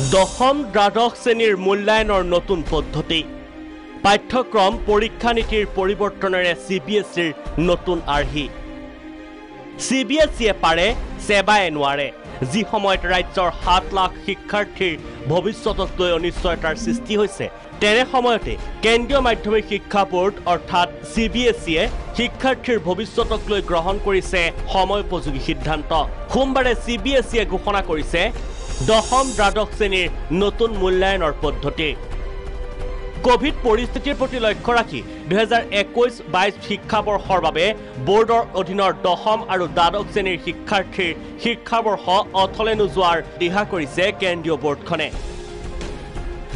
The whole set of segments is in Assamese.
দশম দ্বাদশ শ্ৰেণীৰ মূল্যায়নৰ নতুন পদ্ধতি পাঠ্যক্ৰম পৰীক্ষা নীতিৰ পৰিৱৰ্তনেৰে CBSEৰ নতুন আৰ্হি CBSE পাৰে সেবায়ে নোৱাৰে যি সময়ত ৰাজ্যৰ 7 লাখ শিক্ষাৰ্থীৰ ভৱিষ্যতক লৈ অনিশ্চয়তাৰ সৃষ্টি হৈছে তেনে সময়তে কেন্দ্ৰীয় মাধ্যমিক শিক্ষা বোৰ্ড অৰ্থাৎ CBSE শিক্ষাৰ্থীৰ ভৱিষ্যতক লৈ গ্ৰহণ কৰিছে সময়োপযোগী সিদ্ধান্ত সোমবাৰে CBSE ঘোষণা কৰিছে দশম দ্বাদশ শ্ৰেণীৰ নতুন মূল্যায়নৰ পদ্ধতি কোভিড পৰিস্থিতিৰ প্ৰতি লক্ষ্য ৰাখি 2021-22 শিক্ষাবৰ্ষৰ বাবে বোৰ্ডৰ অধীনৰ দশম আৰু দ্বাদশ শ্ৰেণীৰ শিক্ষাৰ্থীৰ শিক্ষাবৰ্ষ অথলে নোযোৱাৰ দিহা কৰিছে কেন্দ্ৰীয় বোৰ্ডখনে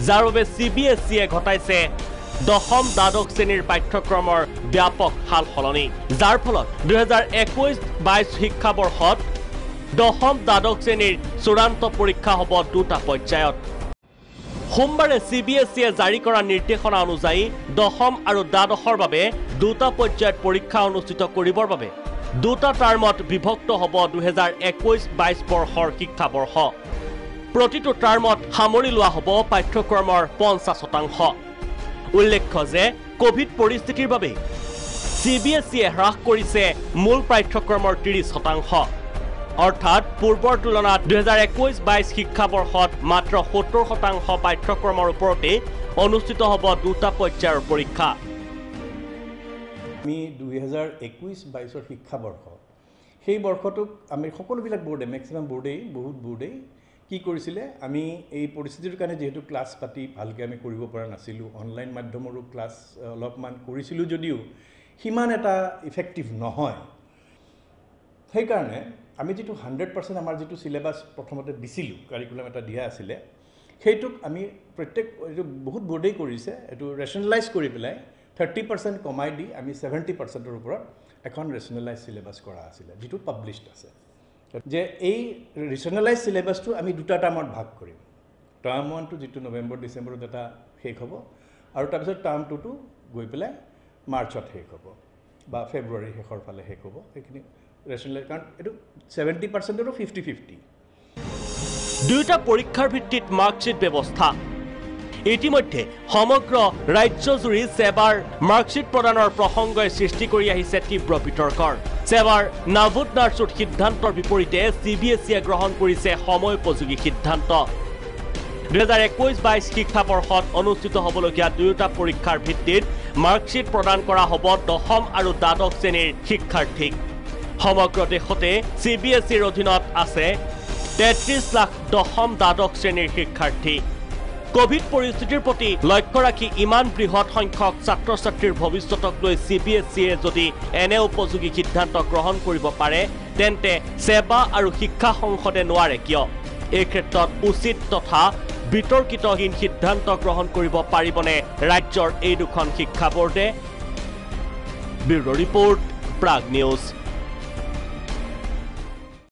যাৰ বাবে CBSE ঘটাইছে দশম দ্বাদশ শ্ৰেণীৰ পাঠ্যক্ৰমৰ ব্যাপক সালসলনি যাৰ ফলত 2021-22 শিক্ষাবৰ্ষত দশম দ্বাদশ শ্ৰেণীৰ চূড়ান্ত পৰীক্ষা হ'ব দুটা পৰ্যায়ত সোমবাৰে CBSE জাৰি কৰা নিৰ্দেশনা অনুযায়ী দশম আৰু দ্বাদশৰ বাবে দুটা পৰ্যায়ত পৰীক্ষা অনুষ্ঠিত কৰিবৰ বাবে দুটা টাৰ্মত বিভক্ত হ'ব 2021-22 বৰ্ষৰ শিক্ষাবৰ্ষ প্ৰতিটো টাৰ্মত সামৰি লোৱা হ'ব পাঠ্যক্ৰমৰ 50% উল্লেখ্য যে কোভিড পৰিস্থিতিৰ বাবে CBSE হ্ৰাস কৰিছে মূল পাঠ্যক্ৰমৰ 30% অৰ্থাৎ পূৰ্বৰ তুলনাত 2021-22 শিক্ষাবৰ্ষত মাত্ৰ 70% পাঠ্যক্ৰমৰ ওপৰতে অনুষ্ঠিত হ'ব দুটা পৰ্যায়ৰ পৰীক্ষা আমি 2021-22 শিক্ষাবৰ্ষ সেই বৰ্ষটোক আমি সকলোবিলাক বোৰ্ডে মেক্সিমাম বোৰ্ডেই বহুত বোৰ্ডেই কি কৰিছিলে আমি এই পৰিস্থিতিৰ কাৰণে যেহেতু ক্লাছ পাতি ভালকৈ আমি কৰিব পৰা নাছিলোঁ অনলাইন মাধ্যমৰো ক্লাছ অলপমান কৰিছিলোঁ যদিও সিমান এটা ইফেক্টিভ নহয় সেইকাৰণে আমি যেটো 100% আমাৰ যেটো সিলেবাস প্ৰথমতে দিছিলো কাৰিকুলাম এটা দিয়া আছিল সেইটোক আমি প্ৰত্যেক বহুত বোৰ্ডেই কৰিছে এটো ৰেশনালাইজ কৰি পেলাই 30% কমাই দি আমি 70% ৰ ওপৰত এখন ৰেশনালাইজ সিলেবাস কৰা আছিল যেটো পাবলিশড আছে যে এই ৰেশনালাইজ সিলেবাসটো আমি দুটা টাৰ্মত ভাগ কৰিম টাৰ্ম 1 টো যেটো নৱেম্বৰ ডিসেম্বৰত এটা শেষ হ'ব আৰু তাৰ পিছত টাৰ্ম 2 টো গৈ পেলাই মাৰ্চত শেষ হ'ব বা ফেব্ৰুৱাৰী শেষৰ ফালে শেষ হ'ব এইখিনি ৰেশনালাইজ কাৰণ এটো 70% আৰু 50-50 দুটা পৰীক্ষাৰ ভিত্তিত মাৰ্কশিট ব্যৱস্থা ইতিমধ্যে সমগ্ৰ ৰাজ্যজুৰি সেৱাৰ মাৰ্কশিট প্ৰদানৰ প্ৰসংগই সৃষ্টি কৰি আহিছে তীব্ৰ বিতৰ্কৰ সেৱাৰ নাভুত নাৰ্চুট সিদ্ধান্তৰ বিপৰীতে CBSE গ্ৰহণ কৰিছে সময়োপযোগী সিদ্ধান্ত 2021-22 শিক্ষাবৰ্ষত অনুষ্ঠিত হ'বলগীয়া দুটা পৰীক্ষাৰ ভিত্তিত মাৰ্কশিট প্ৰদান কৰা হ'ব দশম আৰু দ্বাদশ শ্ৰেণীৰ শিক্ষাৰ্থীক সমগ্ৰ দেশতে CBSEৰ অধীনত আছে 33 লাখ দশম দ্বাদশ শ্ৰেণীৰ শিক্ষাৰ্থী কোভিড পৰিস্থিতিৰ প্ৰতি লক্ষ্য ৰাখি ইমান বৃহৎ সংখ্যক ছাত্ৰ ছাত্ৰীৰ ভৱিষ্যতক লৈ CBSE যদি এনে উপযোগী সিদ্ধান্ত গ্ৰহণ কৰিব পাৰে তেন্তে সেৱা আৰু শিক্ষা সংসদে নোৱাৰে কিয় এই ক্ষেত্ৰত উচিত তথা বিতৰ্কিতহীন সিদ্ধান্ত গ্ৰহণ কৰিব পাৰিবনে ৰাজ্যৰ এই দুখন শিক্ষা বোৰ্ডে ব্যুৰ ৰিপৰ্ট প্ৰাগ নিউজ